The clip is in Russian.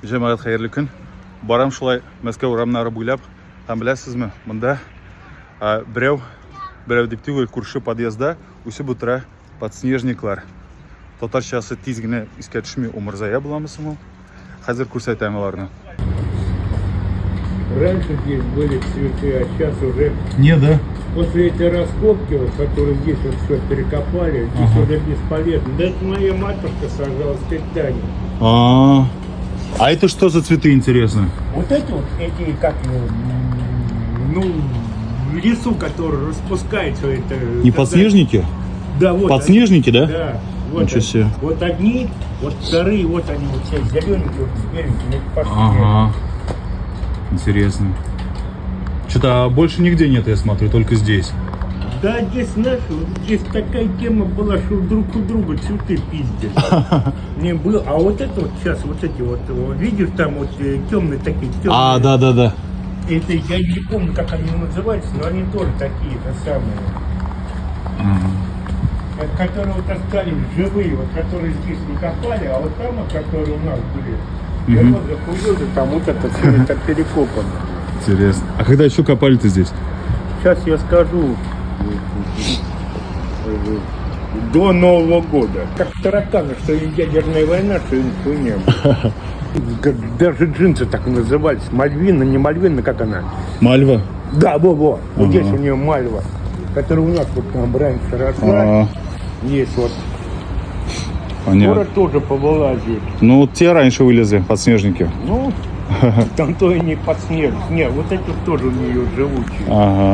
Жамағат қайырлы күн. Барам шулай Мәскәү урамнары буйлап. Там білесізме, мұнда біреу деп түгел күрші подъезда үсіп отыра подснежниклар. Татаршасы тезгіне іске түшмей умырзая буламысың ол. Қазір көрсетейін оларны. Раньше здесь были цветы, а сейчас уже... Не, да? После этой раскопки, вот, которые здесь вот все перекопали, здесь уже бесполезно. Да это моя матушка сажала в Титане. А это что за цветы, интересно? Вот эти, как, ну, в лесу, который распускается, это... Не подснежники? Да, вот. Подснежники, да? Да. Вот, Ничего себе. Вот одни, вот вторые, вот они вот все зелененькие, вот беленькие, пошли. Ага. Интересно. Что-то больше нигде нет, я смотрю, только здесь. Да, здесь наши, вот здесь такая тема была, что друг у друга цветы пиздили. Не было, а вот это вот сейчас, вот эти вот, видишь, там вот темные такие, темные. Да. Это, я не помню, как они называются, но они тоже такие-то самые. Это, которые вот остались живые, вот которые здесь не копали, а вот там, вот, которые у нас были, я вот захудел, там вот это все это перекопано. Интересно. А когда еще копали-то здесь? Сейчас я скажу, до Нового года. Как тараканы, что и ядерная война, что и не было. Даже джинсы так назывались. Мальвина, не Мальвина, как она? Мальва? Да, во. Вот здесь у нее Мальва, которая у нас вот там раньше росла. Есть вот. Понятно. Город тоже повылазит. Ну, вот те раньше вылезли, подснежники. Ну, там то и не подснег. Не, вот эти тоже у нее живучие. Ага.